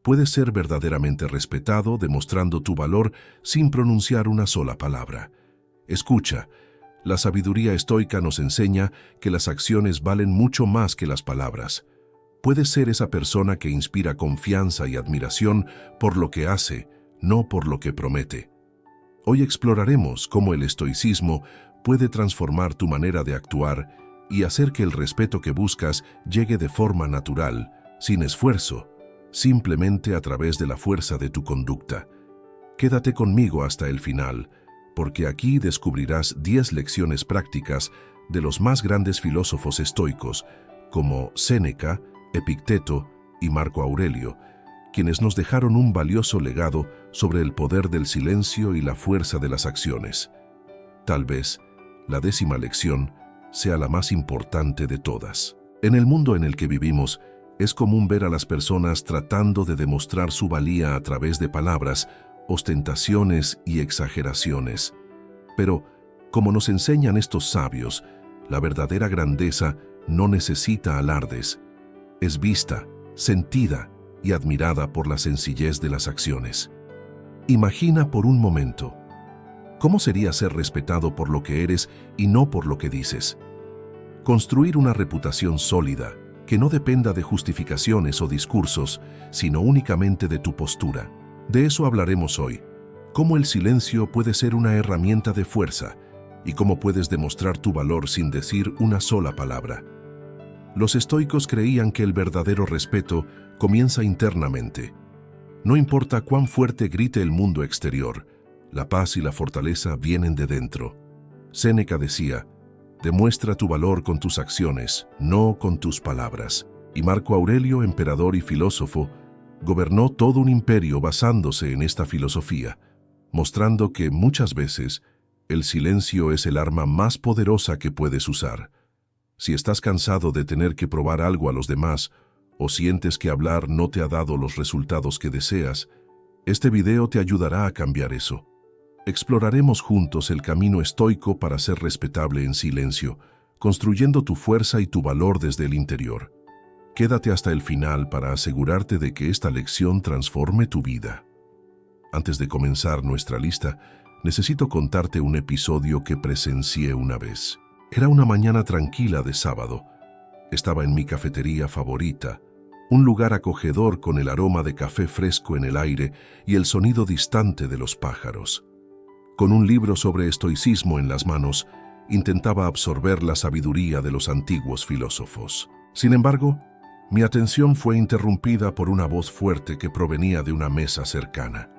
puedes ser verdaderamente respetado demostrando tu valor sin pronunciar una sola palabra. Escucha, la sabiduría estoica nos enseña que las acciones valen mucho más que las palabras. Puedes ser esa persona que inspira confianza y admiración por lo que hace, no por lo que promete. Hoy exploraremos cómo el estoicismo puede transformar tu manera de actuar y hacer que el respeto que buscas llegue de forma natural, sin esfuerzo, simplemente a través de la fuerza de tu conducta. Quédate conmigo hasta el final, porque aquí descubrirás 10 lecciones prácticas de los más grandes filósofos estoicos, como Séneca, Epicteto y Marco Aurelio, quienes nos dejaron un valioso legado sobre el poder del silencio y la fuerza de las acciones. Tal vez, la 10ª lección sea la más importante de todas. En el mundo en el que vivimos, es común ver a las personas tratando de demostrar su valía a través de palabras, ostentaciones y exageraciones. Pero, como nos enseñan estos sabios, la verdadera grandeza no necesita alardes. Es vista, sentida y admirada por la sencillez de las acciones. Imagina por un momento, ¿cómo sería ser respetado por lo que eres y no por lo que dices? Construir una reputación sólida, que no dependa de justificaciones o discursos, sino únicamente de tu postura. De eso hablaremos hoy, cómo el silencio puede ser una herramienta de fuerza y cómo puedes demostrar tu valor sin decir una sola palabra. Los estoicos creían que el verdadero respeto comienza internamente. No importa cuán fuerte grite el mundo exterior, la paz y la fortaleza vienen de dentro. Séneca decía, demuestra tu valor con tus acciones, no con tus palabras. Y Marco Aurelio, emperador y filósofo, gobernó todo un imperio basándose en esta filosofía, mostrando que muchas veces el silencio es el arma más poderosa que puedes usar. Si estás cansado de tener que probar algo a los demás o sientes que hablar no te ha dado los resultados que deseas, este video te ayudará a cambiar eso. Exploraremos juntos el camino estoico para ser respetable en silencio, construyendo tu fuerza y tu valor desde el interior. Quédate hasta el final para asegurarte de que esta lección transforme tu vida. Antes de comenzar nuestra lista, necesito contarte un episodio que presencié una vez. Era una mañana tranquila de sábado. Estaba en mi cafetería favorita, un lugar acogedor con el aroma de café fresco en el aire y el sonido distante de los pájaros. Con un libro sobre estoicismo en las manos, intentaba absorber la sabiduría de los antiguos filósofos. Sin embargo, mi atención fue interrumpida por una voz fuerte que provenía de una mesa cercana.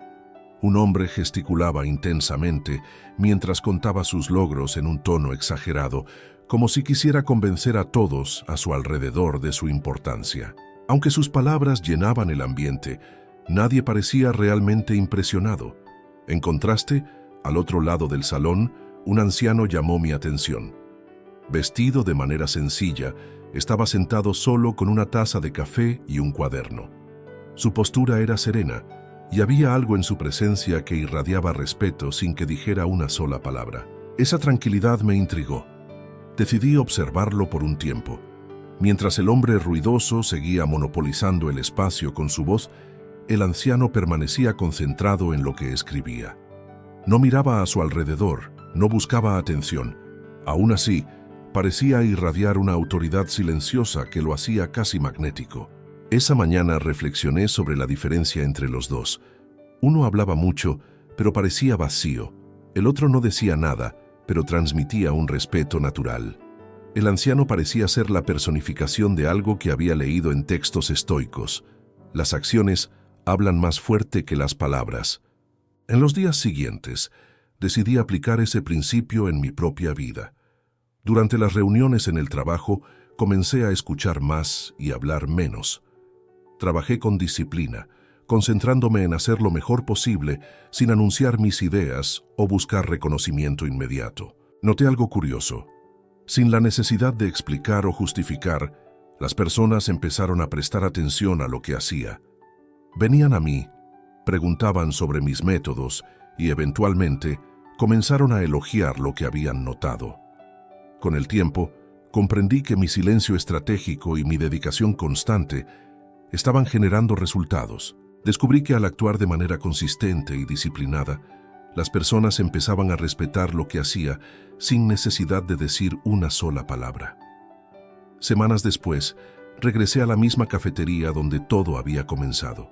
Un hombre gesticulaba intensamente mientras contaba sus logros en un tono exagerado, como si quisiera convencer a todos a su alrededor de su importancia. Aunque sus palabras llenaban el ambiente, nadie parecía realmente impresionado. En contraste, al otro lado del salón, un anciano llamó mi atención. Vestido de manera sencilla, estaba sentado solo con una taza de café y un cuaderno. Su postura era serena, y había algo en su presencia que irradiaba respeto sin que dijera una sola palabra. Esa tranquilidad me intrigó. Decidí observarlo por un tiempo. Mientras el hombre ruidoso seguía monopolizando el espacio con su voz, el anciano permanecía concentrado en lo que escribía. No miraba a su alrededor, no buscaba atención. Aún así, parecía irradiar una autoridad silenciosa que lo hacía casi magnético. Esa mañana reflexioné sobre la diferencia entre los dos. Uno hablaba mucho, pero parecía vacío. El otro no decía nada, pero transmitía un respeto natural. El anciano parecía ser la personificación de algo que había leído en textos estoicos. Las acciones hablan más fuerte que las palabras. En los días siguientes, decidí aplicar ese principio en mi propia vida. Durante las reuniones en el trabajo, comencé a escuchar más y hablar menos. Trabajé con disciplina, concentrándome en hacer lo mejor posible sin anunciar mis ideas o buscar reconocimiento inmediato. Noté algo curioso. Sin la necesidad de explicar o justificar, las personas empezaron a prestar atención a lo que hacía. Venían a mí, preguntaban sobre mis métodos y eventualmente comenzaron a elogiar lo que habían notado. Con el tiempo, comprendí que mi silencio estratégico y mi dedicación constante estaban generando resultados. Descubrí que al actuar de manera consistente y disciplinada, las personas empezaban a respetar lo que hacía sin necesidad de decir una sola palabra. Semanas después, regresé a la misma cafetería donde todo había comenzado.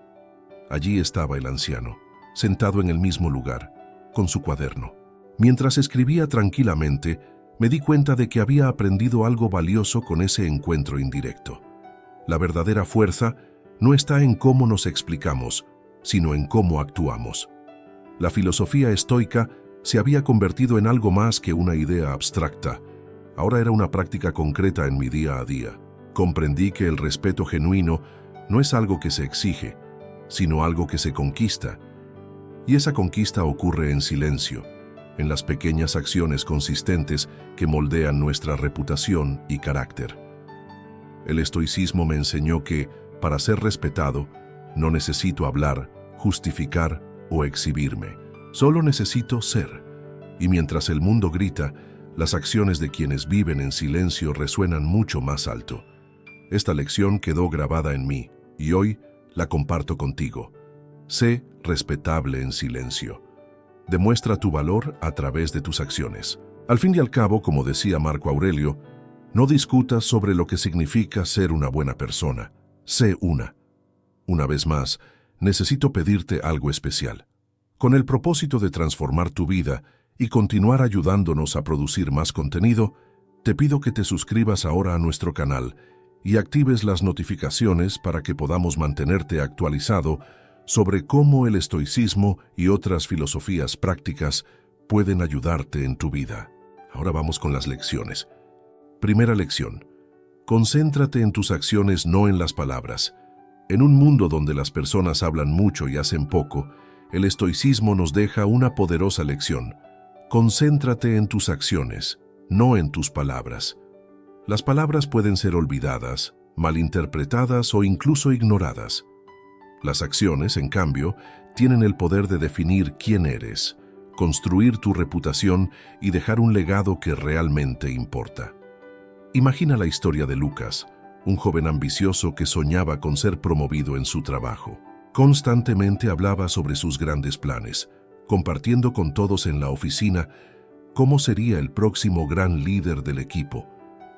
Allí estaba el anciano, sentado en el mismo lugar, con su cuaderno. Mientras escribía tranquilamente, me di cuenta de que había aprendido algo valioso con ese encuentro indirecto. La verdadera fuerza no está en cómo nos explicamos, sino en cómo actuamos. La filosofía estoica se había convertido en algo más que una idea abstracta. Ahora era una práctica concreta en mi día a día. Comprendí que el respeto genuino no es algo que se exige, sino algo que se conquista. Y esa conquista ocurre en silencio, en las pequeñas acciones consistentes que moldean nuestra reputación y carácter. El estoicismo me enseñó que, para ser respetado, no necesito hablar, justificar o exhibirme. Solo necesito ser. Y mientras el mundo grita, las acciones de quienes viven en silencio resuenan mucho más alto. Esta lección quedó grabada en mí y hoy la comparto contigo. Sé respetable en silencio. Demuestra tu valor a través de tus acciones. Al fin y al cabo, como decía Marco Aurelio, no discutas sobre lo que significa ser una buena persona. Sé una. Una vez más, necesito pedirte algo especial. Con el propósito de transformar tu vida y continuar ayudándonos a producir más contenido, te pido que te suscribas ahora a nuestro canal y actives las notificaciones para que podamos mantenerte actualizado sobre cómo el estoicismo y otras filosofías prácticas pueden ayudarte en tu vida. Ahora vamos con las lecciones. Primera lección. Concéntrate en tus acciones, no en las palabras. En un mundo donde las personas hablan mucho y hacen poco, el estoicismo nos deja una poderosa lección. Concéntrate en tus acciones, no en tus palabras. Las palabras pueden ser olvidadas, malinterpretadas o incluso ignoradas. Las acciones, en cambio, tienen el poder de definir quién eres, construir tu reputación y dejar un legado que realmente importa. Imagina la historia de Lucas, un joven ambicioso que soñaba con ser promovido en su trabajo. Constantemente hablaba sobre sus grandes planes, compartiendo con todos en la oficina cómo sería el próximo gran líder del equipo.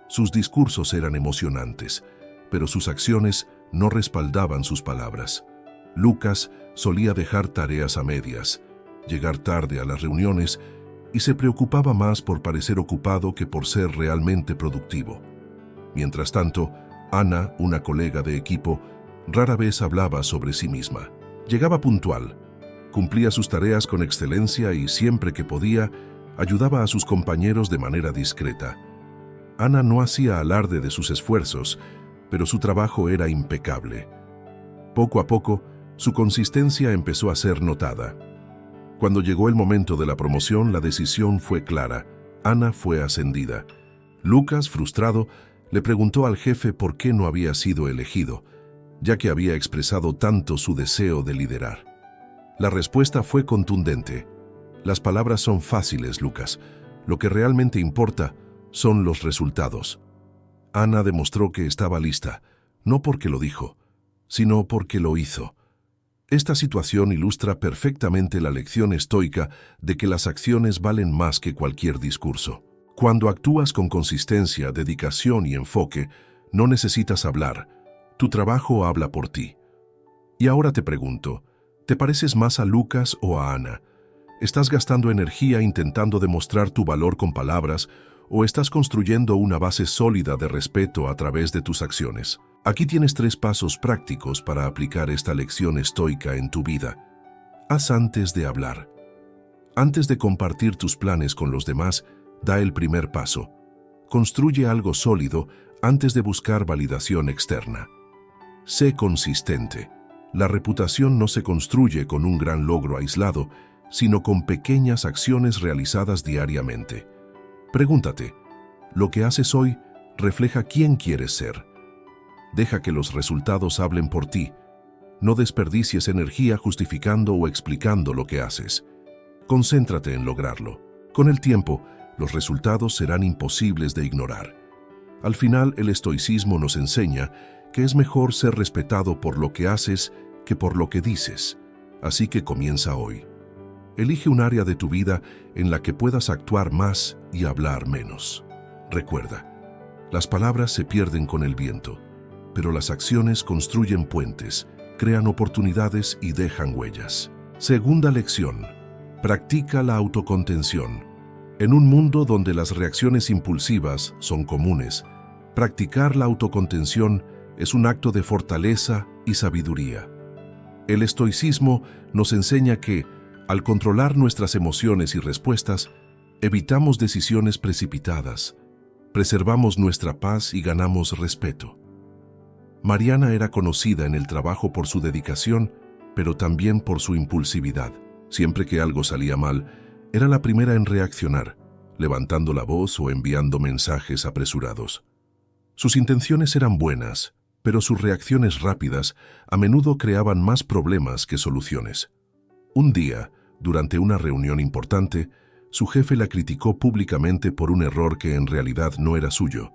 Sus discursos eran emocionantes, pero sus acciones no respaldaban sus palabras. Lucas solía dejar tareas a medias, llegar tarde a las reuniones y se preocupaba más por parecer ocupado que por ser realmente productivo. Mientras tanto, Ana, una colega de equipo, rara vez hablaba sobre sí misma. Llegaba puntual, cumplía sus tareas con excelencia y siempre que podía, ayudaba a sus compañeros de manera discreta. Ana no hacía alarde de sus esfuerzos, pero su trabajo era impecable. Poco a poco, su consistencia empezó a ser notada. Cuando llegó el momento de la promoción, la decisión fue clara. Ana fue ascendida. Lucas, frustrado, le preguntó al jefe por qué no había sido elegido, ya que había expresado tanto su deseo de liderar. La respuesta fue contundente. Las palabras son fáciles, Lucas. Lo que realmente importa son los resultados. Ana demostró que estaba lista, no porque lo dijo, sino porque lo hizo. Esta situación ilustra perfectamente la lección estoica de que las acciones valen más que cualquier discurso. Cuando actúas con consistencia, dedicación y enfoque, no necesitas hablar. Tu trabajo habla por ti. Y ahora te pregunto, ¿te pareces más a Lucas o a Ana? ¿Estás gastando energía intentando demostrar tu valor con palabras o estás construyendo una base sólida de respeto a través de tus acciones? Aquí tienes 3 pasos prácticos para aplicar esta lección estoica en tu vida. Haz antes de hablar. Antes de compartir tus planes con los demás, da el primer paso. Construye algo sólido antes de buscar validación externa. Sé consistente. La reputación no se construye con un gran logro aislado, sino con pequeñas acciones realizadas diariamente. Pregúntate, ¿lo que haces hoy refleja quién quieres ser? Deja que los resultados hablen por ti. No desperdicies energía justificando o explicando lo que haces. Concéntrate en lograrlo. Con el tiempo, los resultados serán imposibles de ignorar. Al final, el estoicismo nos enseña que es mejor ser respetado por lo que haces que por lo que dices. Así que comienza hoy. Elige un área de tu vida en la que puedas actuar más y hablar menos. Recuerda, las palabras se pierden con el viento, pero las acciones construyen puentes, crean oportunidades y dejan huellas. Segunda lección. Practica la autocontención. En un mundo donde las reacciones impulsivas son comunes, practicar la autocontención es un acto de fortaleza y sabiduría. El estoicismo nos enseña que, al controlar nuestras emociones y respuestas, evitamos decisiones precipitadas, preservamos nuestra paz y ganamos respeto. Mariana era conocida en el trabajo por su dedicación, pero también por su impulsividad. Siempre que algo salía mal, era la primera en reaccionar, levantando la voz o enviando mensajes apresurados. Sus intenciones eran buenas, pero sus reacciones rápidas a menudo creaban más problemas que soluciones. Un día, durante una reunión importante, su jefe la criticó públicamente por un error que en realidad no era suyo.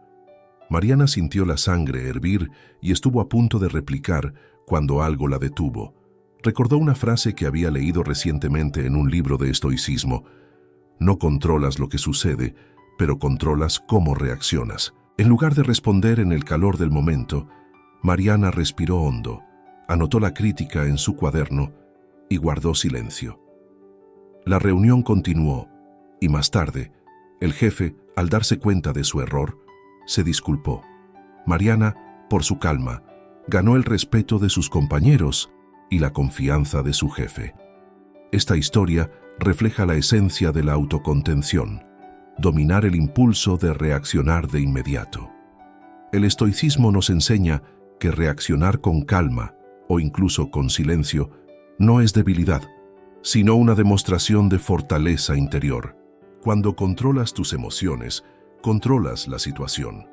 Mariana sintió la sangre hervir y estuvo a punto de replicar cuando algo la detuvo. Recordó una frase que había leído recientemente en un libro de estoicismo: no controlas lo que sucede, pero controlas cómo reaccionas. En lugar de responder en el calor del momento, Mariana respiró hondo, anotó la crítica en su cuaderno y guardó silencio. La reunión continuó y más tarde, el jefe, al darse cuenta de su error, se disculpó. Mariana, por su calma, ganó el respeto de sus compañeros y la confianza de su jefe. Esta historia refleja la esencia de la autocontención: dominar el impulso de reaccionar de inmediato. El estoicismo nos enseña que reaccionar con calma, o incluso con silencio, no es debilidad, sino una demostración de fortaleza interior. Cuando controlas tus emociones, controlas la situación.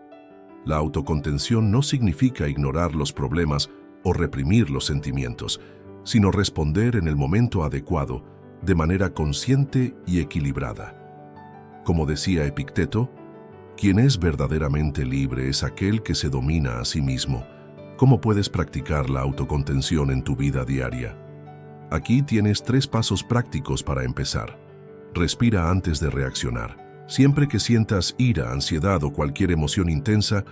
La autocontención no significa ignorar los problemas o reprimir los sentimientos, sino responder en el momento adecuado, de manera consciente y equilibrada. Como decía Epicteto, quien es verdaderamente libre es aquel que se domina a sí mismo. ¿Cómo puedes practicar la autocontención en tu vida diaria? Aquí tienes 3 pasos prácticos para empezar. Respira antes de reaccionar. Siempre que sientas ira, ansiedad o cualquier emoción intensa,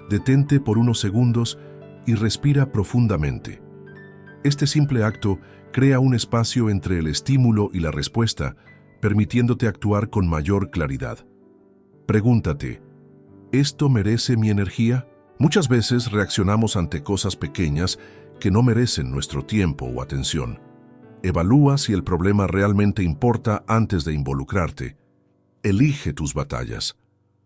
detente por unos segundos y respira profundamente. Este simple acto crea un espacio entre el estímulo y la respuesta, permitiéndote actuar con mayor claridad. Pregúntate, ¿esto merece mi energía? Muchas veces reaccionamos ante cosas pequeñas que no merecen nuestro tiempo o atención. Evalúa si el problema realmente importa antes de involucrarte. Elige tus batallas.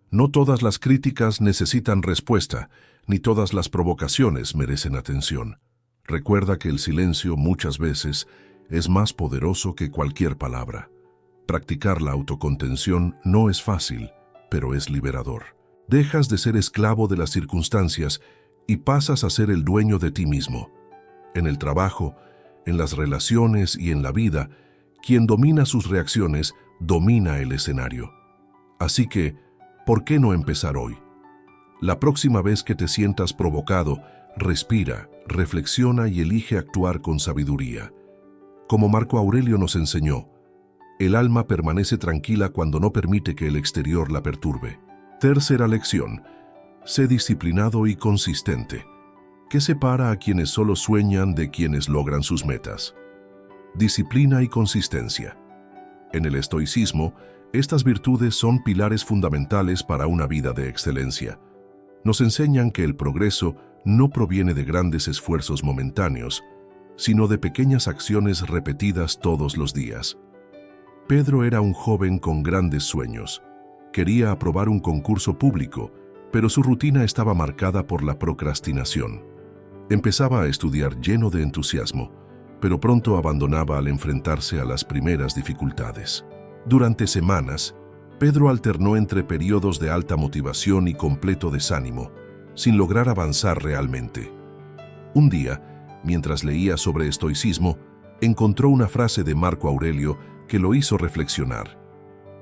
No todas las críticas necesitan respuesta, ni todas las provocaciones merecen atención. Recuerda que el silencio muchas veces es más poderoso que cualquier palabra. Practicar la autocontención no es fácil, pero es liberador. Dejas de ser esclavo de las circunstancias y pasas a ser el dueño de ti mismo. En el trabajo, en las relaciones y en la vida, quien domina sus reacciones domina el escenario. Así que, ¿por qué no empezar hoy? La próxima vez que te sientas provocado, respira, reflexiona y elige actuar con sabiduría. Como Marco Aurelio nos enseñó, el alma permanece tranquila cuando no permite que el exterior la perturbe. Tercera lección: sé disciplinado y consistente. ¿Qué separa a quienes solo sueñan de quienes logran sus metas? Disciplina y consistencia. En el estoicismo, estas virtudes son pilares fundamentales para una vida de excelencia. Nos enseñan que el progreso no proviene de grandes esfuerzos momentáneos, sino de pequeñas acciones repetidas todos los días. Pedro era un joven con grandes sueños. Quería aprobar un concurso público, pero su rutina estaba marcada por la procrastinación. Empezaba a estudiar lleno de entusiasmo, pero pronto abandonaba al enfrentarse a las primeras dificultades. Durante semanas, Pedro alternó entre periodos de alta motivación y completo desánimo, sin lograr avanzar realmente. Un día, mientras leía sobre estoicismo, encontró una frase de Marco Aurelio que lo hizo reflexionar.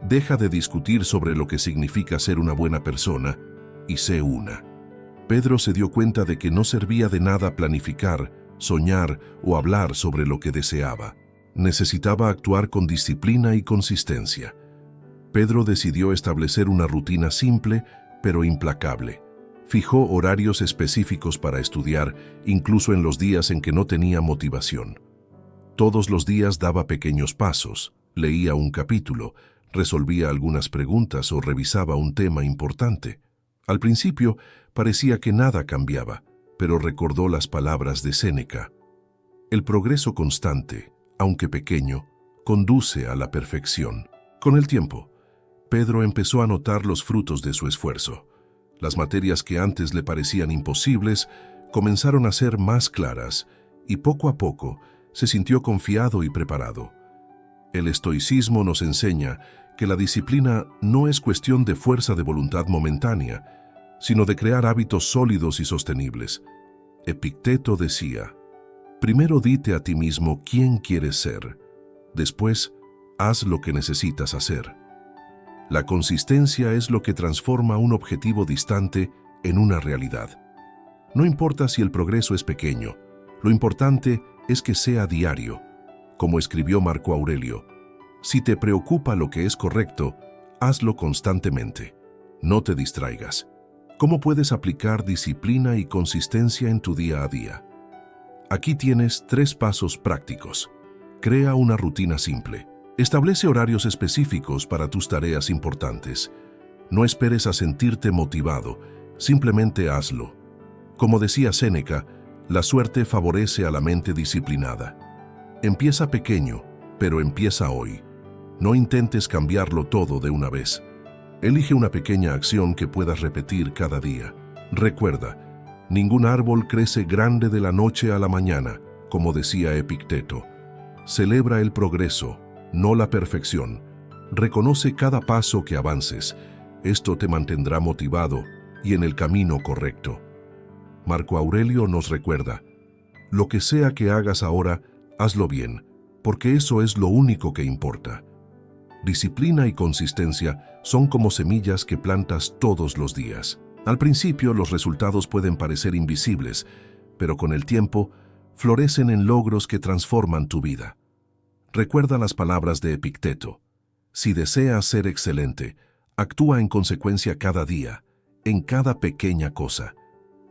Deja de discutir sobre lo que significa ser una buena persona y sé una. Pedro se dio cuenta de que no servía de nada planificar, soñar o hablar sobre lo que deseaba. Necesitaba actuar con disciplina y consistencia. Pedro decidió establecer una rutina simple, pero implacable. Fijó horarios específicos para estudiar, incluso en los días en que no tenía motivación. Todos los días daba pequeños pasos, leía un capítulo, resolvía algunas preguntas o revisaba un tema importante. Al principio parecía que nada cambiaba, pero recordó las palabras de Séneca. El progreso constante, aunque pequeño, conduce a la perfección. Con el tiempo, Pedro empezó a notar los frutos de su esfuerzo. Las materias que antes le parecían imposibles comenzaron a ser más claras y poco a poco se sintió confiado y preparado. El estoicismo nos enseña que la disciplina no es cuestión de fuerza de voluntad momentánea, sino de crear hábitos sólidos y sostenibles. Epicteto decía: primero dite a ti mismo quién quieres ser, después haz lo que necesitas hacer. La consistencia es lo que transforma un objetivo distante en una realidad. No importa si el progreso es pequeño, lo importante es que sea diario. Como escribió Marco Aurelio, si te preocupa lo que es correcto, hazlo constantemente. No te distraigas. ¿Cómo puedes aplicar disciplina y consistencia en tu día a día? Aquí tienes 3 pasos prácticos. Crea una rutina simple. Establece horarios específicos para tus tareas importantes. No esperes a sentirte motivado, simplemente hazlo. Como decía Séneca, la suerte favorece a la mente disciplinada. Empieza pequeño, pero empieza hoy. No intentes cambiarlo todo de una vez. Elige una pequeña acción que puedas repetir cada día. Recuerda, ningún árbol crece grande de la noche a la mañana, como decía Epicteto. Celebra el progreso, no la perfección. Reconoce cada paso que avances. Esto te mantendrá motivado y en el camino correcto. Marco Aurelio nos recuerda: lo que sea que hagas ahora, hazlo bien, porque eso es lo único que importa. Disciplina y consistencia son como semillas que plantas todos los días. Al principio los resultados pueden parecer invisibles, pero con el tiempo florecen en logros que transforman tu vida. Recuerda las palabras de Epicteto: si deseas ser excelente, actúa en consecuencia cada día, en cada pequeña cosa.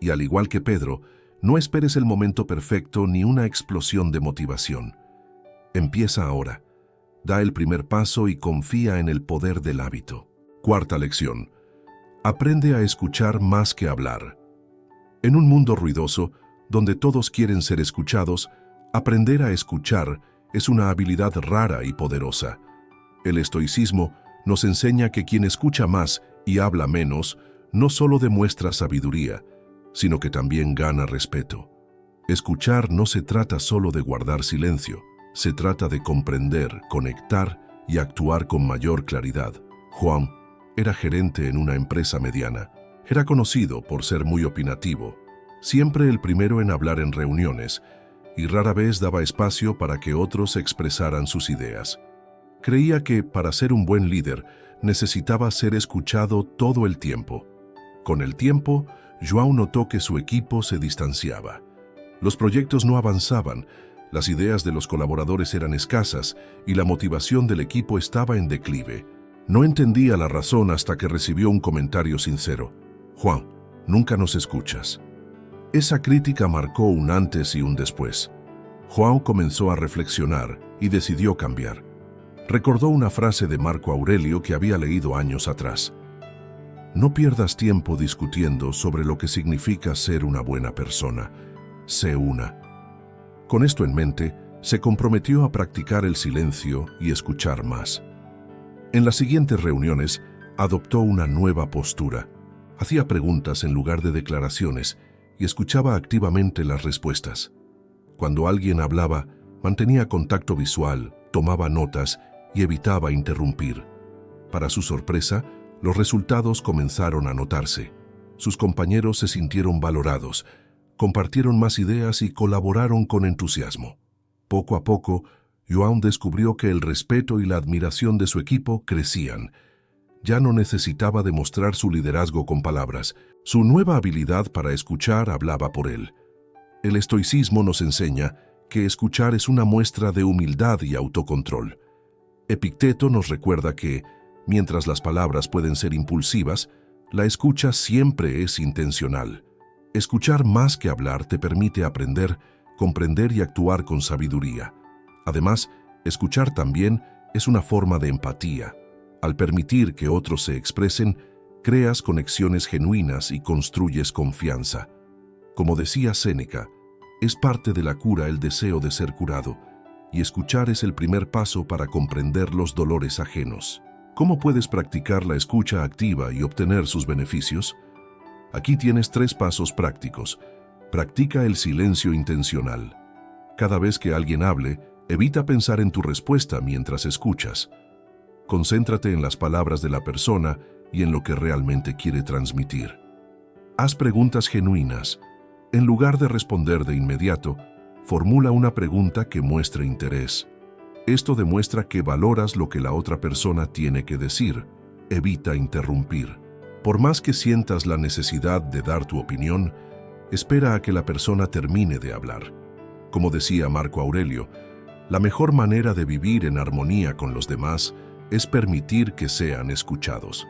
Y al igual que Pedro, no esperes el momento perfecto ni una explosión de motivación. Empieza ahora. Da el primer paso y confía en el poder del hábito. Cuarta lección: aprende a escuchar más que hablar. En un mundo ruidoso, donde todos quieren ser escuchados, aprender a escuchar es una habilidad rara y poderosa. El estoicismo nos enseña que quien escucha más y habla menos no solo demuestra sabiduría, sino que también gana respeto. Escuchar no se trata solo de guardar silencio, se trata de comprender, conectar y actuar con mayor claridad. Juan era gerente en una empresa mediana. Era conocido por ser muy opinativo, siempre el primero en hablar en reuniones, y rara vez daba espacio para que otros expresaran sus ideas. Creía que, para ser un buen líder, necesitaba ser escuchado todo el tiempo. Con el tiempo, João notó que su equipo se distanciaba. Los proyectos no avanzaban, las ideas de los colaboradores eran escasas y la motivación del equipo estaba en declive. No entendía la razón hasta que recibió un comentario sincero: Juan, nunca nos escuchas. Esa crítica marcó un antes y un después. João comenzó a reflexionar y decidió cambiar. Recordó una frase de Marco Aurelio que había leído años atrás: no pierdas tiempo discutiendo sobre lo que significa ser una buena persona. Sé una. Con esto en mente, se comprometió a practicar el silencio y escuchar más. En las siguientes reuniones, adoptó una nueva postura. Hacía preguntas en lugar de declaraciones y escuchaba activamente las respuestas. Cuando alguien hablaba, mantenía contacto visual, tomaba notas y evitaba interrumpir. Para su sorpresa, los resultados comenzaron a notarse. Sus compañeros se sintieron valorados, compartieron más ideas y colaboraron con entusiasmo. Poco a poco, João descubrió que el respeto y la admiración de su equipo crecían. Ya no necesitaba demostrar su liderazgo con palabras. Su nueva habilidad para escuchar hablaba por él. El estoicismo nos enseña que escuchar es una muestra de humildad y autocontrol. Epicteto nos recuerda que, mientras las palabras pueden ser impulsivas, la escucha siempre es intencional. Escuchar más que hablar te permite aprender, comprender y actuar con sabiduría. Además, escuchar también es una forma de empatía. Al permitir que otros se expresen, creas conexiones genuinas y construyes confianza. Como decía Séneca, es parte de la cura el deseo de ser curado, y escuchar es el primer paso para comprender los dolores ajenos. ¿Cómo puedes practicar la escucha activa y obtener sus beneficios? Aquí tienes 3 pasos prácticos. Practica el silencio intencional. Cada vez que alguien hable, evita pensar en tu respuesta mientras escuchas. Concéntrate en las palabras de la persona y en lo que realmente quiere transmitir. Haz preguntas genuinas. En lugar de responder de inmediato, formula una pregunta que muestre interés. Esto demuestra que valoras lo que la otra persona tiene que decir. Evita interrumpir. Por más que sientas la necesidad de dar tu opinión, espera a que la persona termine de hablar. Como decía Marco Aurelio, la mejor manera de vivir en armonía con los demás es permitir que sean escuchados.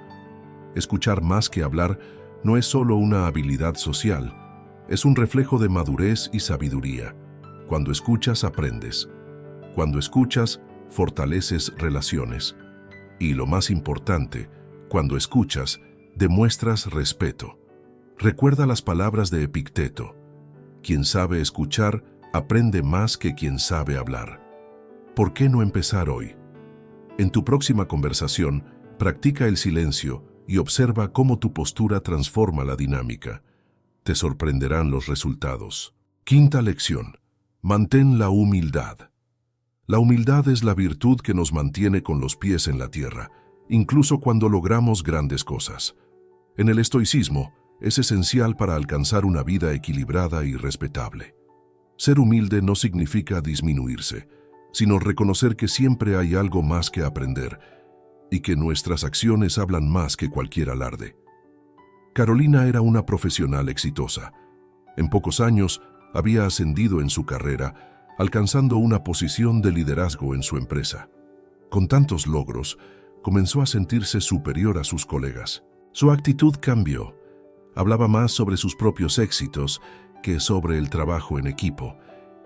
Escuchar más que hablar no es solo una habilidad social, es un reflejo de madurez y sabiduría. Cuando escuchas, aprendes. Cuando escuchas, fortaleces relaciones. Y lo más importante, cuando escuchas, demuestras respeto. Recuerda las palabras de Epicteto. Quien sabe escuchar, aprende más que quien sabe hablar. ¿Por qué no empezar hoy? En tu próxima conversación, practica el silencio y observa cómo tu postura transforma la dinámica. Te sorprenderán los resultados. Quinta lección. Mantén la humildad. La humildad es la virtud que nos mantiene con los pies en la tierra, incluso cuando logramos grandes cosas. En el estoicismo, es esencial para alcanzar una vida equilibrada y respetable. Ser humilde no significa disminuirse, sino reconocer que siempre hay algo más que aprender y que nuestras acciones hablan más que cualquier alarde. Carolina era una profesional exitosa. En pocos años había ascendido en su carrera, alcanzando una posición de liderazgo en su empresa. Con tantos logros, comenzó a sentirse superior a sus colegas. Su actitud cambió. Hablaba más sobre sus propios éxitos que sobre el trabajo en equipo,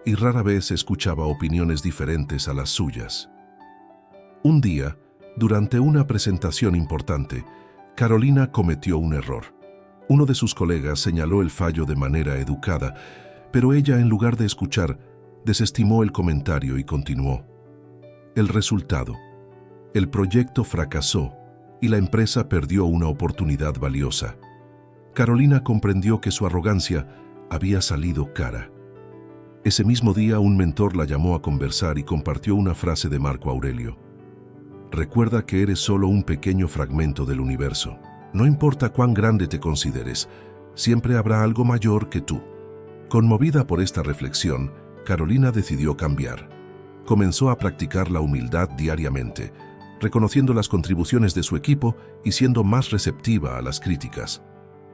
y rara vez escuchaba opiniones diferentes a las suyas. Un día, durante una presentación importante, Carolina cometió un error. Uno de sus colegas señaló el fallo de manera educada, pero ella, en lugar de escuchar, desestimó el comentario y continuó. El resultado. El proyecto fracasó y la empresa perdió una oportunidad valiosa. Carolina comprendió que su arrogancia había salido cara. Ese mismo día, un mentor la llamó a conversar y compartió una frase de Marco Aurelio. Recuerda que eres solo un pequeño fragmento del universo. No importa cuán grande te consideres, siempre habrá algo mayor que tú. Conmovida por esta reflexión, Carolina decidió cambiar. Comenzó a practicar la humildad diariamente, reconociendo las contribuciones de su equipo y siendo más receptiva a las críticas.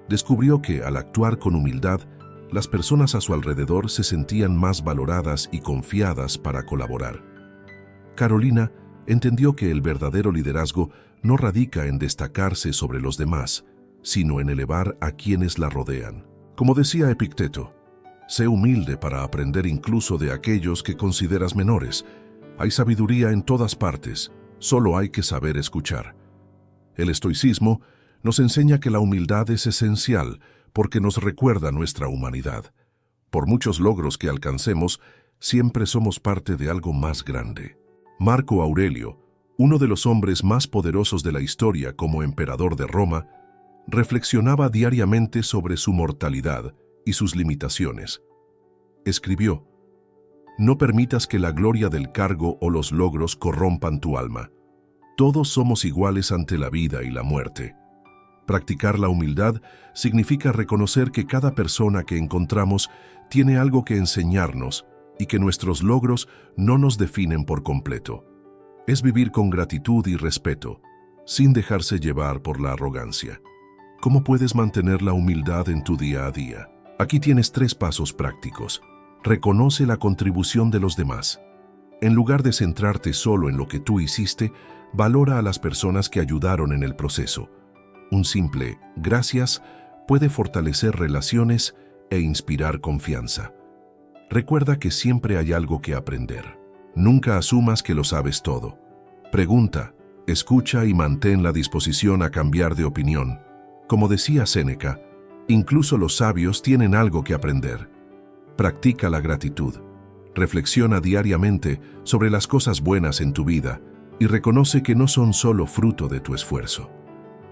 Descubrió que, al actuar con humildad, las personas a su alrededor se sentían más valoradas y confiadas para colaborar. Carolina entendió que el verdadero liderazgo no radica en destacarse sobre los demás, sino en elevar a quienes la rodean. Como decía Epicteto, sé humilde para aprender incluso de aquellos que consideras menores. Hay sabiduría en todas partes, solo hay que saber escuchar. El estoicismo nos enseña que la humildad es esencial porque nos recuerda nuestra humanidad. Por muchos logros que alcancemos, siempre somos parte de algo más grande. Marco Aurelio, uno de los hombres más poderosos de la historia como emperador de Roma, reflexionaba diariamente sobre su mortalidad y sus limitaciones. Escribió: no permitas que la gloria del cargo o los logros corrompan tu alma. Todos somos iguales ante la vida y la muerte. Practicar la humildad significa reconocer que cada persona que encontramos tiene algo que enseñarnos y que nuestros logros no nos definen por completo. Es vivir con gratitud y respeto, sin dejarse llevar por la arrogancia. ¿Cómo puedes mantener la humildad en tu día a día? Aquí tienes 3 pasos prácticos. Reconoce la contribución de los demás. En lugar de centrarte solo en lo que tú hiciste, valora a las personas que ayudaron en el proceso. Un simple gracias puede fortalecer relaciones e inspirar confianza. Recuerda que siempre hay algo que aprender. Nunca asumas que lo sabes todo. Pregunta, escucha y mantén la disposición a cambiar de opinión. Como decía Séneca, incluso los sabios tienen algo que aprender. Practica la gratitud. Reflexiona diariamente sobre las cosas buenas en tu vida y reconoce que no son solo fruto de tu esfuerzo.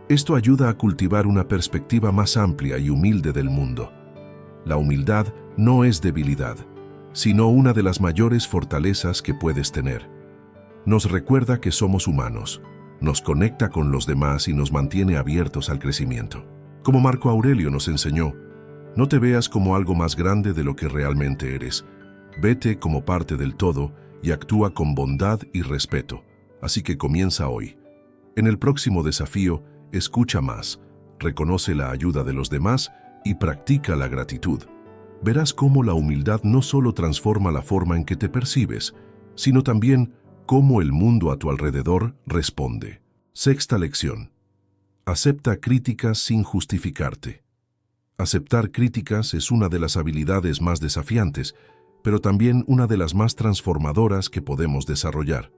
Esto ayuda a cultivar una perspectiva más amplia y humilde del mundo. La humildad no es debilidad, sino una de las mayores fortalezas que puedes tener. Nos recuerda que somos humanos, nos conecta con los demás y nos mantiene abiertos al crecimiento. Como Marco Aurelio nos enseñó, no te veas como algo más grande de lo que realmente eres. Vete como parte del todo y actúa con bondad y respeto. Así que comienza hoy. En el próximo desafío, escucha más, reconoce la ayuda de los demás y practica la gratitud. Verás cómo la humildad no solo transforma la forma en que te percibes, sino también cómo el mundo a tu alrededor responde. Sexta lección. Acepta críticas sin justificarte. Aceptar críticas es una de las habilidades más desafiantes, pero también una de las más transformadoras que podemos desarrollar.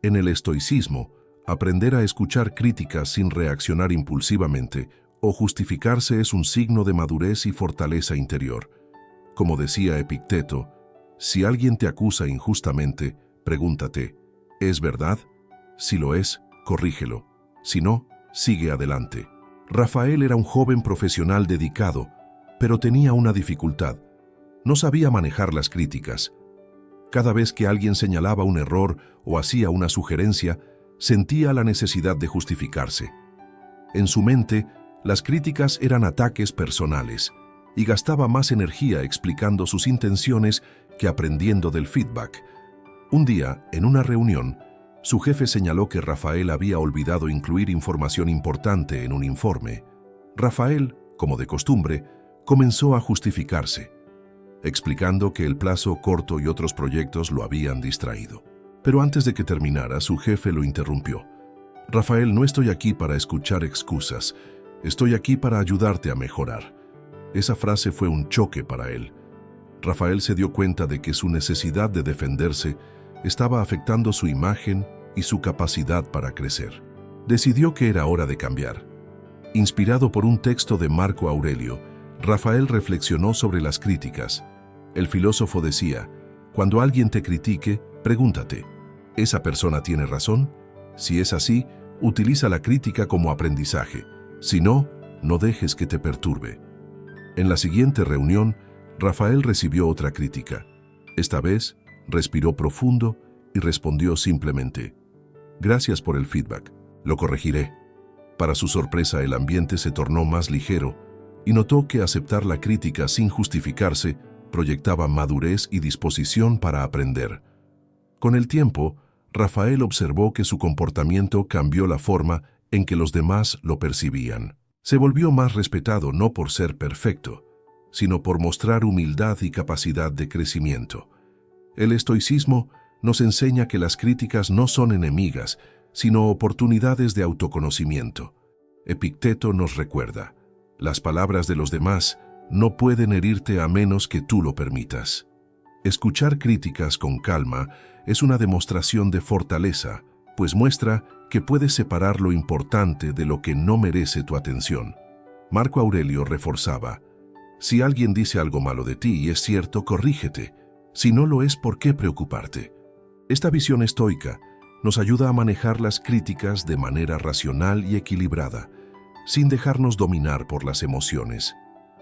En el estoicismo, aprender a escuchar críticas sin reaccionar impulsivamente o justificarse es un signo de madurez y fortaleza interior. Como decía Epicteto, si alguien te acusa injustamente, pregúntate, ¿es verdad? Si lo es, corrígelo. Si no, sigue adelante. Rafael era un joven profesional dedicado, pero tenía una dificultad. No sabía manejar las críticas. Cada vez que alguien señalaba un error o hacía una sugerencia, sentía la necesidad de justificarse. En su mente, las críticas eran ataques personales y gastaba más energía explicando sus intenciones que aprendiendo del feedback. Un día, en una reunión, su jefe señaló que Rafael había olvidado incluir información importante en un informe. Rafael, como de costumbre, comenzó a justificarse, explicando que el plazo corto y otros proyectos lo habían distraído. Pero antes de que terminara, su jefe lo interrumpió. Rafael, no estoy aquí para escuchar excusas, estoy aquí para ayudarte a mejorar. Esa frase fue un choque para él. Rafael se dio cuenta de que su necesidad de defenderse estaba afectando su imagen y su capacidad para crecer. Decidió que era hora de cambiar. Inspirado por un texto de Marco Aurelio, Rafael reflexionó sobre las críticas. El filósofo decía, cuando alguien te critique, pregúntate, ¿esa persona tiene razón? Si es así, utiliza la crítica como aprendizaje. Si no, no dejes que te perturbe. En la siguiente reunión, Rafael recibió otra crítica. Esta vez, respiró profundo y respondió simplemente, «Gracias por el feedback, lo corregiré». Para su sorpresa, el ambiente se tornó más ligero y notó que aceptar la crítica sin justificarse proyectaba madurez y disposición para aprender. Con el tiempo, Rafael observó que su comportamiento cambió la forma en que los demás lo percibían. Se volvió más respetado no por ser perfecto, sino por mostrar humildad y capacidad de crecimiento. El estoicismo nos enseña que las críticas no son enemigas, sino oportunidades de autoconocimiento. Epicteto nos recuerda, las palabras de los demás no pueden herirte a menos que tú lo permitas. Escuchar críticas con calma es una demostración de fortaleza, pues muestra que puedes separar lo importante de lo que no merece tu atención. Marco Aurelio reforzaba, si alguien dice algo malo de ti y es cierto, corrígete. Si no lo es, ¿por qué preocuparte? Esta visión estoica nos ayuda a manejar las críticas de manera racional y equilibrada, sin dejarnos dominar por las emociones.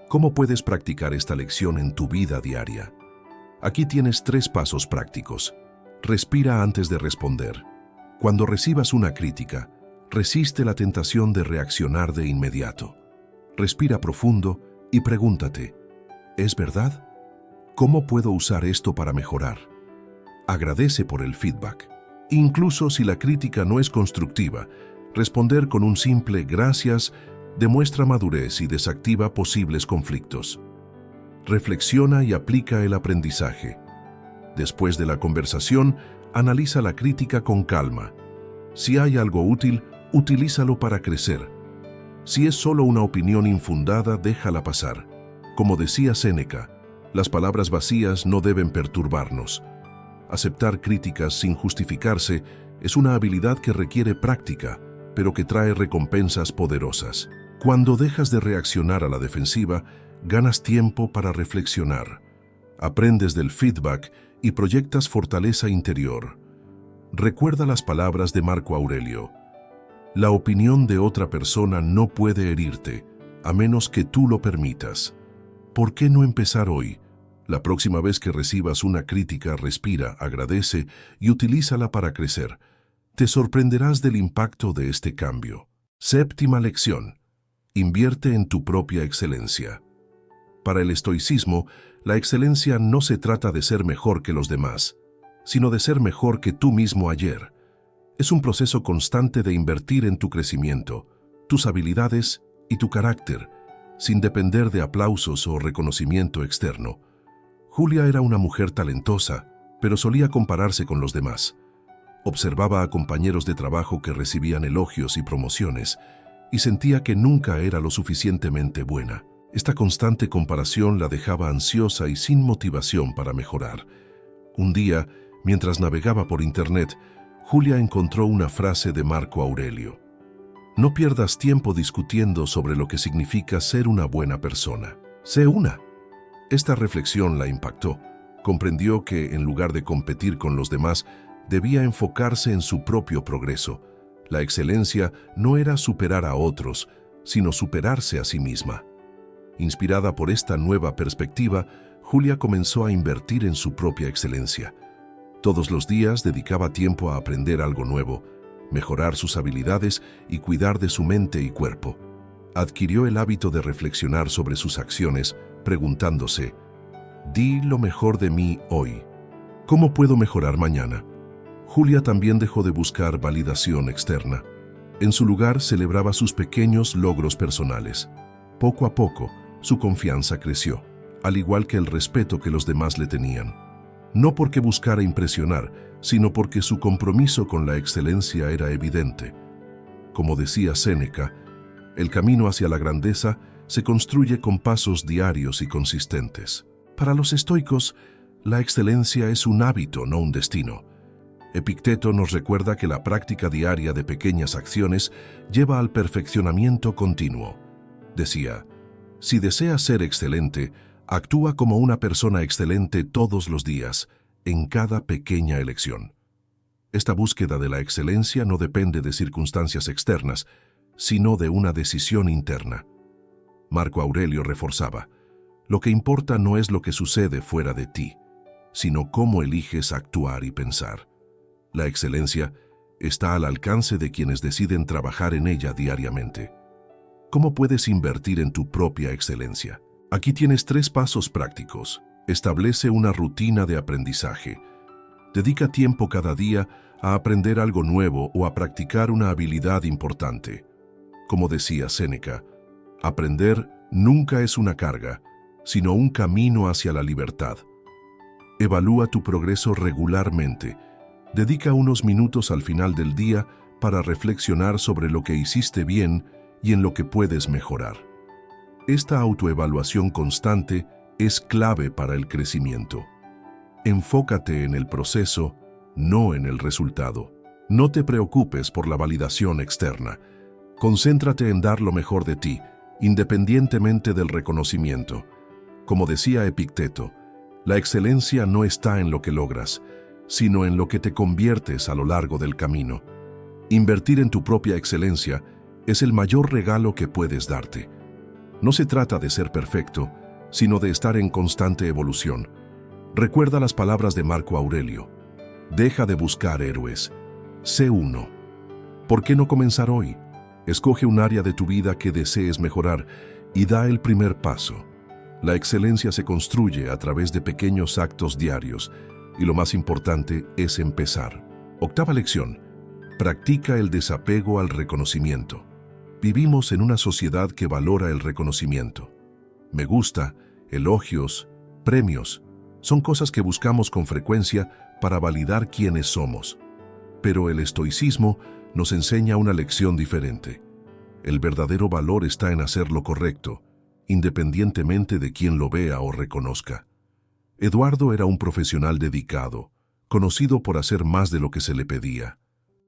¿Cómo puedes practicar esta lección en tu vida diaria? Aquí tienes 3 pasos prácticos. Respira antes de responder. Cuando recibas una crítica, resiste la tentación de reaccionar de inmediato. Respira profundo y pregúntate, ¿es verdad? ¿Cómo puedo usar esto para mejorar? Agradece por el feedback. Incluso si la crítica no es constructiva, responder con un simple gracias demuestra madurez y desactiva posibles conflictos. Reflexiona y aplica el aprendizaje. Después de la conversación, analiza la crítica con calma. Si hay algo útil, utilízalo para crecer. Si es solo una opinión infundada, déjala pasar. Como decía Séneca, las palabras vacías no deben perturbarnos. Aceptar críticas sin justificarse es una habilidad que requiere práctica, pero que trae recompensas poderosas. Cuando dejas de reaccionar a la defensiva, ganas tiempo para reflexionar. Aprendes del feedback y proyectas fortaleza interior. Recuerda las palabras de Marco Aurelio. La opinión de otra persona no puede herirte, a menos que tú lo permitas. ¿Por qué no empezar hoy? La próxima vez que recibas una crítica, respira, agradece y utilízala para crecer. Te sorprenderás del impacto de este cambio. Séptima lección. Invierte en tu propia excelencia. Para el estoicismo, la excelencia no se trata de ser mejor que los demás, sino de ser mejor que tú mismo ayer. Es un proceso constante de invertir en tu crecimiento, tus habilidades y tu carácter, sin depender de aplausos o reconocimiento externo. Julia era una mujer talentosa, pero solía compararse con los demás. Observaba a compañeros de trabajo que recibían elogios y promociones, y sentía que nunca era lo suficientemente buena. Esta constante comparación la dejaba ansiosa y sin motivación para mejorar. Un día, mientras navegaba por internet, Julia encontró una frase de Marco Aurelio. No pierdas tiempo discutiendo sobre lo que significa ser una buena persona. Sé una. Esta reflexión la impactó. Comprendió que, en lugar de competir con los demás, debía enfocarse en su propio progreso. La excelencia no era superar a otros, sino superarse a sí misma. Inspirada por esta nueva perspectiva, Julia comenzó a invertir en su propia excelencia. Todos los días dedicaba tiempo a aprender algo nuevo, mejorar sus habilidades y cuidar de su mente y cuerpo. Adquirió el hábito de reflexionar sobre sus acciones, preguntándose, «Di lo mejor de mí hoy. ¿Cómo puedo mejorar mañana?». Julia también dejó de buscar validación externa. En su lugar, celebraba sus pequeños logros personales. Poco a poco, su confianza creció, al igual que el respeto que los demás le tenían. No porque buscara impresionar, sino porque su compromiso con la excelencia era evidente. Como decía Séneca, el camino hacia la grandeza se construye con pasos diarios y consistentes. Para los estoicos, la excelencia es un hábito, no un destino. Epicteto nos recuerda que la práctica diaria de pequeñas acciones lleva al perfeccionamiento continuo. Decía, si deseas ser excelente, actúa como una persona excelente todos los días, en cada pequeña elección. Esta búsqueda de la excelencia no depende de circunstancias externas, sino de una decisión interna. Marco Aurelio reforzaba, lo que importa no es lo que sucede fuera de ti, sino cómo eliges actuar y pensar. La excelencia está al alcance de quienes deciden trabajar en ella diariamente. ¿Cómo puedes invertir en tu propia excelencia? Aquí tienes 3 pasos prácticos. Establece una rutina de aprendizaje. Dedica tiempo cada día a aprender algo nuevo o a practicar una habilidad importante. Como decía Séneca, aprender nunca es una carga, sino un camino hacia la libertad. Evalúa tu progreso regularmente. Dedica unos minutos al final del día para reflexionar sobre lo que hiciste bien y en lo que puedes mejorar. Esta autoevaluación constante es clave para el crecimiento. Enfócate en el proceso, no en el resultado. No te preocupes por la validación externa. Concéntrate en dar lo mejor de ti, independientemente del reconocimiento. Como decía Epicteto, la excelencia no está en lo que logras, sino en lo que te conviertes a lo largo del camino. Invertir en tu propia excelencia es el mayor regalo que puedes darte. No se trata de ser perfecto, sino de estar en constante evolución. Recuerda las palabras de Marco Aurelio. Deja de buscar héroes. Sé uno. ¿Por qué no comenzar hoy? Escoge un área de tu vida que desees mejorar y da el primer paso. La excelencia se construye a través de pequeños actos diarios y lo más importante es empezar. Octava lección. Practica el desapego al reconocimiento. Vivimos en una sociedad que valora el reconocimiento. Me gusta elogios, premios, son cosas que buscamos con frecuencia para validar quiénes somos. Pero el estoicismo nos enseña una lección diferente. El verdadero valor está en hacer lo correcto, independientemente de quién lo vea o reconozca. Eduardo era un profesional dedicado, conocido por hacer más de lo que se le pedía.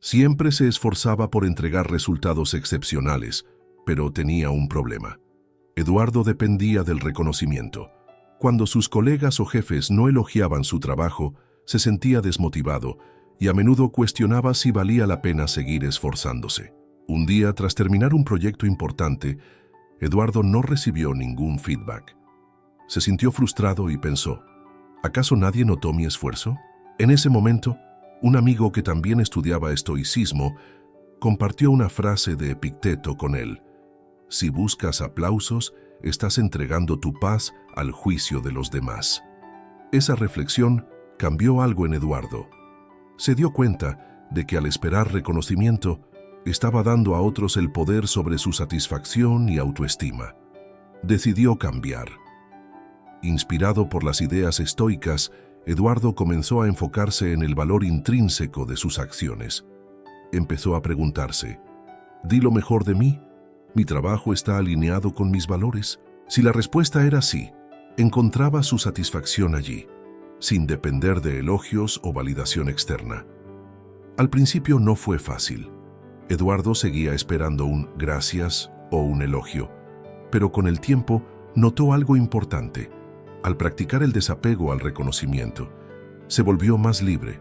Siempre se esforzaba por entregar resultados excepcionales, pero tenía un problema. Eduardo dependía del reconocimiento. Cuando sus colegas o jefes no elogiaban su trabajo, se sentía desmotivado y a menudo cuestionaba si valía la pena seguir esforzándose. Un día, tras terminar un proyecto importante, Eduardo no recibió ningún feedback. Se sintió frustrado y pensó, ¿acaso nadie notó mi esfuerzo? En ese momento, un amigo que también estudiaba estoicismo compartió una frase de Epicteto con él. Si buscas aplausos, estás entregando tu paz al juicio de los demás. Esa reflexión cambió algo en Eduardo. Se dio cuenta de que al esperar reconocimiento, estaba dando a otros el poder sobre su satisfacción y autoestima. Decidió cambiar. Inspirado por las ideas estoicas, Eduardo comenzó a enfocarse en el valor intrínseco de sus acciones. Empezó a preguntarse, ¿di lo mejor de mí? ¿Mi trabajo está alineado con mis valores? Si la respuesta era sí, encontraba su satisfacción allí, sin depender de elogios o validación externa. Al principio no fue fácil. Eduardo seguía esperando un gracias o un elogio, pero con el tiempo notó algo importante. Al practicar el desapego al reconocimiento, se volvió más libre,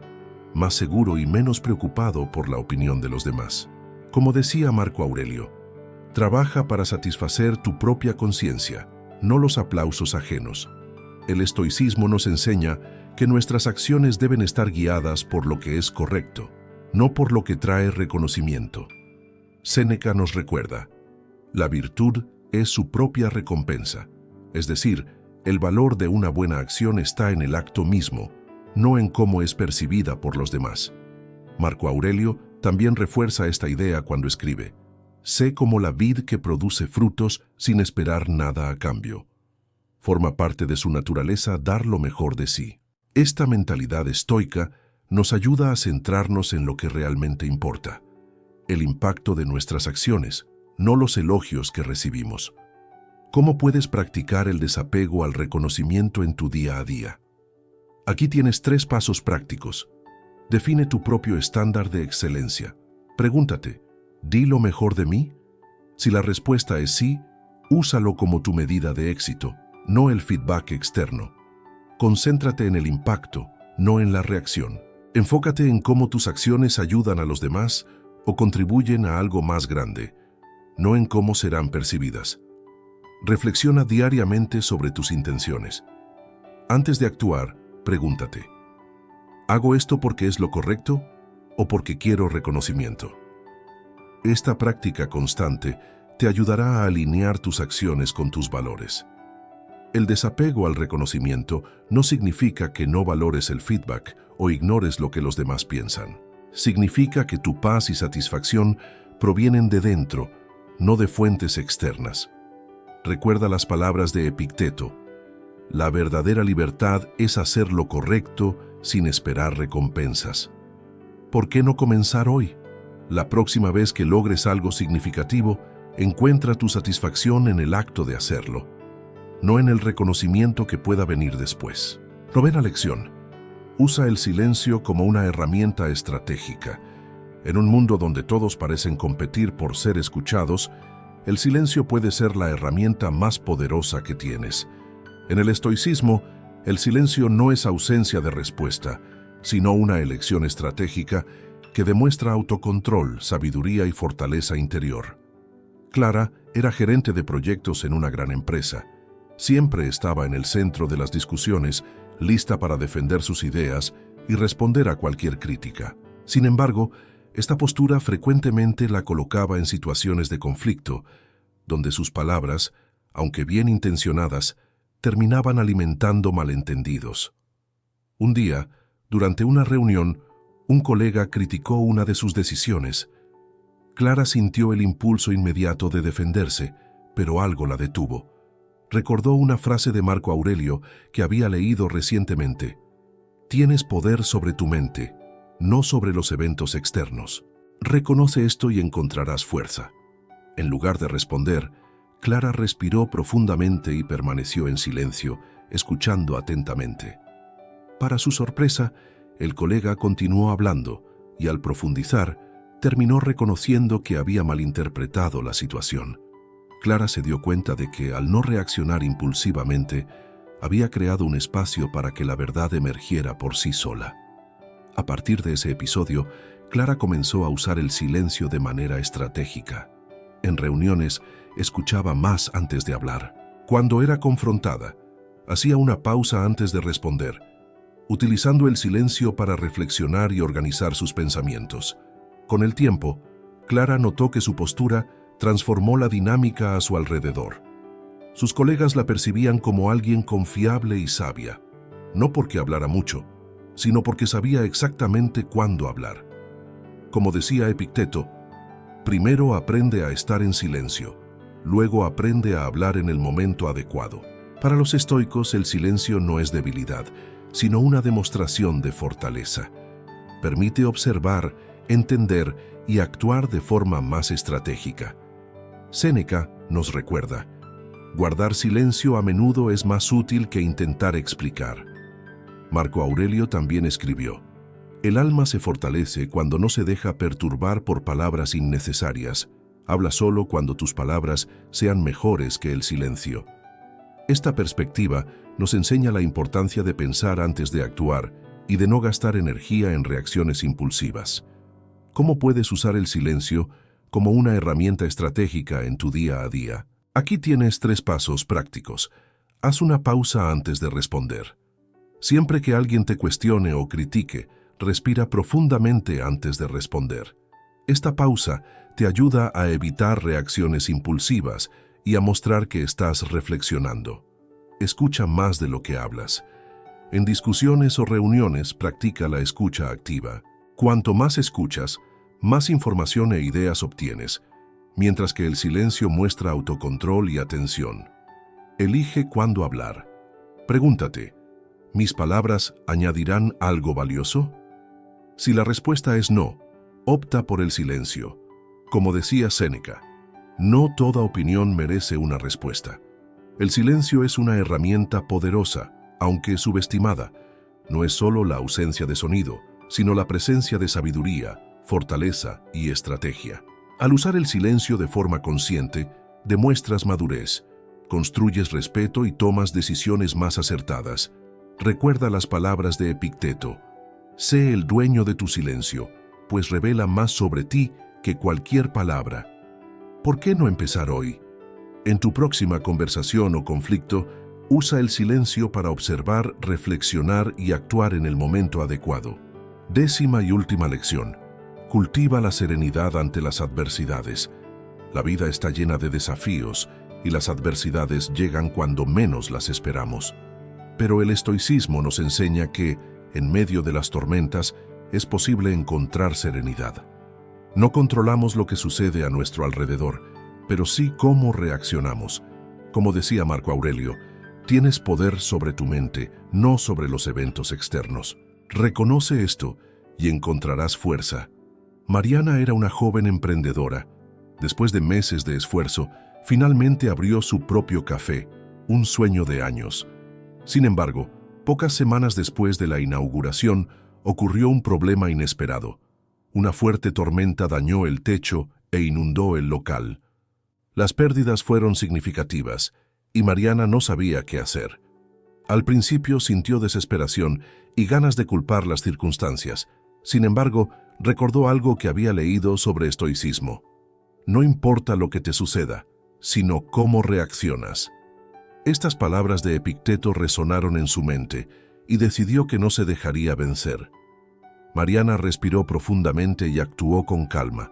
más seguro y menos preocupado por la opinión de los demás. Como decía Marco Aurelio, trabaja para satisfacer tu propia conciencia, no los aplausos ajenos. El estoicismo nos enseña que nuestras acciones deben estar guiadas por lo que es correcto, no por lo que trae reconocimiento. Séneca nos recuerda, la virtud es su propia recompensa, es decir, el valor de una buena acción está en el acto mismo, no en cómo es percibida por los demás. Marco Aurelio también refuerza esta idea cuando escribe, sé como la vid que produce frutos sin esperar nada a cambio. Forma parte de su naturaleza dar lo mejor de sí. Esta mentalidad estoica nos ayuda a centrarnos en lo que realmente importa, el impacto de nuestras acciones, no los elogios que recibimos. ¿Cómo puedes practicar el desapego al reconocimiento en tu día a día? Aquí tienes 3 pasos prácticos. Define tu propio estándar de excelencia. Pregúntate, ¿di lo mejor de mí? Si la respuesta es sí, úsalo como tu medida de éxito, no el feedback externo. Concéntrate en el impacto, no en la reacción. Enfócate en cómo tus acciones ayudan a los demás o contribuyen a algo más grande, no en cómo serán percibidas. Reflexiona diariamente sobre tus intenciones. Antes de actuar, pregúntate, ¿hago esto porque es lo correcto o porque quiero reconocimiento? Esta práctica constante te ayudará a alinear tus acciones con tus valores. El desapego al reconocimiento no significa que no valores el feedback o ignores lo que los demás piensan. Significa que tu paz y satisfacción provienen de dentro, no de fuentes externas. Recuerda las palabras de Epicteto. La verdadera libertad es hacer lo correcto sin esperar recompensas. ¿Por qué no comenzar hoy? La próxima vez que logres algo significativo, encuentra tu satisfacción en el acto de hacerlo, no en el reconocimiento que pueda venir después. 9ª lección. Usa el silencio como una herramienta estratégica. En un mundo donde todos parecen competir por ser escuchados, el silencio puede ser la herramienta más poderosa que tienes. En el estoicismo, el silencio no es ausencia de respuesta, sino una elección estratégica que demuestra autocontrol, sabiduría y fortaleza interior. Clara era gerente de proyectos en una gran empresa. Siempre estaba en el centro de las discusiones, lista para defender sus ideas y responder a cualquier crítica. Sin embargo, esta postura frecuentemente la colocaba en situaciones de conflicto, donde sus palabras, aunque bien intencionadas, terminaban alimentando malentendidos. Un día, durante una reunión, un colega criticó una de sus decisiones. Clara sintió el impulso inmediato de defenderse, pero algo la detuvo. Recordó una frase de Marco Aurelio que había leído recientemente. Tienes poder sobre tu mente, no sobre los eventos externos. Reconoce esto y encontrarás fuerza. En lugar de responder, Clara respiró profundamente y permaneció en silencio, escuchando atentamente. Para su sorpresa, el colega continuó hablando y al profundizar, terminó reconociendo que había malinterpretado la situación. Clara se dio cuenta de que, al no reaccionar impulsivamente, había creado un espacio para que la verdad emergiera por sí sola. A partir de ese episodio, Clara comenzó a usar el silencio de manera estratégica. En reuniones, escuchaba más antes de hablar. Cuando era confrontada, hacía una pausa antes de responder, utilizando el silencio para reflexionar y organizar sus pensamientos. Con el tiempo, Clara notó que su postura transformó la dinámica a su alrededor. Sus colegas la percibían como alguien confiable y sabia, no porque hablara mucho, sino porque sabía exactamente cuándo hablar. Como decía Epicteto, primero aprende a estar en silencio, luego aprende a hablar en el momento adecuado. Para los estoicos, el silencio no es debilidad, sino una demostración de fortaleza. Permite observar, entender y actuar de forma más estratégica. Séneca nos recuerda: guardar silencio a menudo es más útil que intentar explicar. Marco Aurelio también escribió: el alma se fortalece cuando no se deja perturbar por palabras innecesarias. Habla solo cuando tus palabras sean mejores que el silencio. Esta perspectiva nos enseña la importancia de pensar antes de actuar y de no gastar energía en reacciones impulsivas. ¿Cómo puedes usar el silencio como una herramienta estratégica en tu día a día? Aquí tienes 3 pasos prácticos. Haz una pausa antes de responder. Siempre que alguien te cuestione o critique, respira profundamente antes de responder. Esta pausa te ayuda a evitar reacciones impulsivas y a mostrar que estás reflexionando. Escucha más de lo que hablas. En discusiones o reuniones, practica la escucha activa. Cuanto más escuchas, más información e ideas obtienes, mientras que el silencio muestra autocontrol y atención. Elige cuándo hablar. Pregúntate: ¿mis palabras añadirán algo valioso? Si la respuesta es no, opta por el silencio. Como decía Séneca, no toda opinión merece una respuesta. El silencio es una herramienta poderosa, aunque subestimada. No es solo la ausencia de sonido, sino la presencia de sabiduría, fortaleza y estrategia. Al usar el silencio de forma consciente, demuestras madurez, construyes respeto y tomas decisiones más acertadas. Recuerda las palabras de Epicteto: sé el dueño de tu silencio, pues revela más sobre ti que cualquier palabra. ¿Por qué no empezar hoy? En tu próxima conversación o conflicto, usa el silencio para observar, reflexionar y actuar en el momento adecuado. 10ª y última lección: cultiva la serenidad ante las adversidades. La vida está llena de desafíos y las adversidades llegan cuando menos las esperamos. Pero el estoicismo nos enseña que, en medio de las tormentas, es posible encontrar serenidad. No controlamos lo que sucede a nuestro alrededor, pero sí cómo reaccionamos. Como decía Marco Aurelio, tienes poder sobre tu mente, no sobre los eventos externos. Reconoce esto y encontrarás fuerza. Mariana era una joven emprendedora. Después de meses de esfuerzo, finalmente abrió su propio café, un sueño de años. Sin embargo, pocas semanas después de la inauguración, ocurrió un problema inesperado. Una fuerte tormenta dañó el techo e inundó el local. Las pérdidas fueron significativas y Mariana no sabía qué hacer. Al principio sintió desesperación y ganas de culpar las circunstancias. Sin embargo, recordó algo que había leído sobre estoicismo. No importa lo que te suceda, sino cómo reaccionas. Estas palabras de Epicteto resonaron en su mente y decidió que no se dejaría vencer. Mariana respiró profundamente y actuó con calma.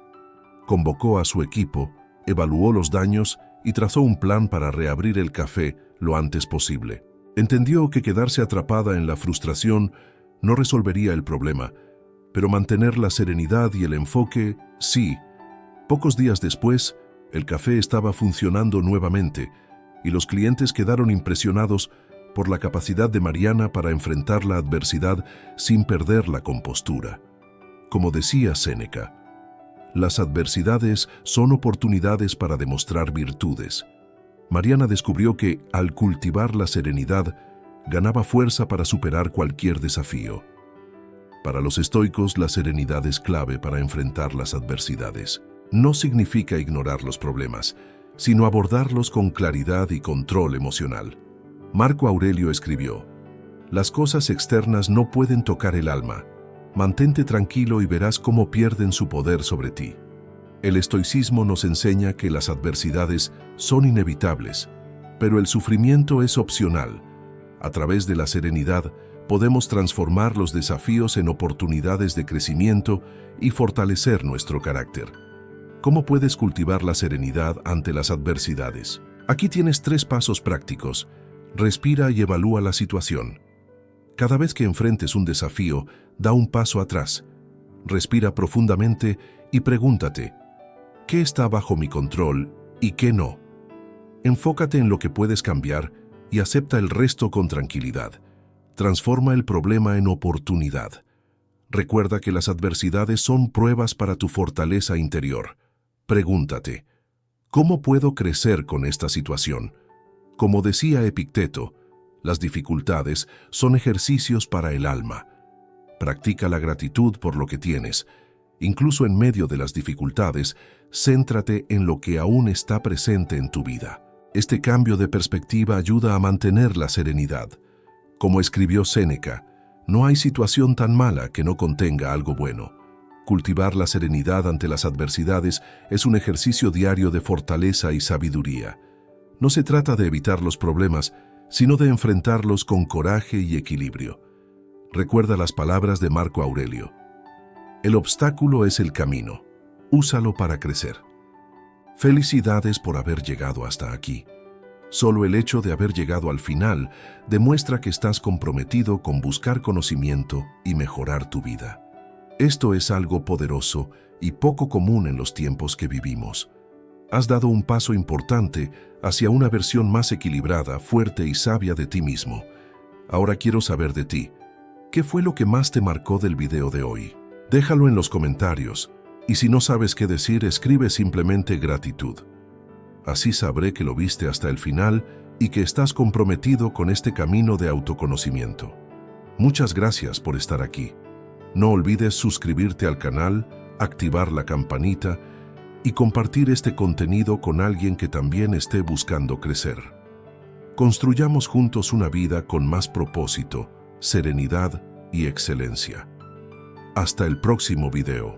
Convocó a su equipo, evaluó los daños y trazó un plan para reabrir el café lo antes posible. Entendió que quedarse atrapada en la frustración no resolvería el problema, pero mantener la serenidad y el enfoque, sí. Pocos días después, el café estaba funcionando nuevamente, y los clientes quedaron impresionados por la capacidad de Mariana para enfrentar la adversidad sin perder la compostura. Como decía Séneca, las adversidades son oportunidades para demostrar virtudes. Mariana descubrió que, al cultivar la serenidad, ganaba fuerza para superar cualquier desafío. Para los estoicos, la serenidad es clave para enfrentar las adversidades. No significa ignorar los problemas, sino abordarlos con claridad y control emocional. Marco Aurelio escribió: «Las cosas externas no pueden tocar el alma. Mantente tranquilo y verás cómo pierden su poder sobre ti». El estoicismo nos enseña que las adversidades son inevitables, pero el sufrimiento es opcional. A través de la serenidad, podemos transformar los desafíos en oportunidades de crecimiento y fortalecer nuestro carácter. ¿Cómo puedes cultivar la serenidad ante las adversidades? Aquí tienes 3 pasos prácticos. Respira y evalúa la situación. Cada vez que enfrentes un desafío, da un paso atrás. Respira profundamente y pregúntate: ¿qué está bajo mi control y qué no? Enfócate en lo que puedes cambiar y acepta el resto con tranquilidad. Transforma el problema en oportunidad. Recuerda que las adversidades son pruebas para tu fortaleza interior. Pregúntate: ¿cómo puedo crecer con esta situación? Como decía Epicteto, las dificultades son ejercicios para el alma. Practica la gratitud por lo que tienes. Incluso en medio de las dificultades, céntrate en lo que aún está presente en tu vida. Este cambio de perspectiva ayuda a mantener la serenidad. Como escribió Séneca, no hay situación tan mala que no contenga algo bueno. Cultivar la serenidad ante las adversidades es un ejercicio diario de fortaleza y sabiduría. No se trata de evitar los problemas, sino de enfrentarlos con coraje y equilibrio. Recuerda las palabras de Marco Aurelio: «El obstáculo es el camino. Úsalo para crecer». Felicidades por haber llegado hasta aquí. Solo el hecho de haber llegado al final demuestra que estás comprometido con buscar conocimiento y mejorar tu vida. Esto es algo poderoso y poco común en los tiempos que vivimos. Has dado un paso importante hacia una versión más equilibrada, fuerte y sabia de ti mismo. Ahora quiero saber de ti. ¿Qué fue lo que más te marcó del video de hoy? Déjalo en los comentarios, y si no sabes qué decir, escribe simplemente gratitud. Así sabré que lo viste hasta el final y que estás comprometido con este camino de autoconocimiento. Muchas gracias por estar aquí. No olvides suscribirte al canal, activar la campanita y compartir este contenido con alguien que también esté buscando crecer. Construyamos juntos una vida con más propósito, serenidad y excelencia. Hasta el próximo video.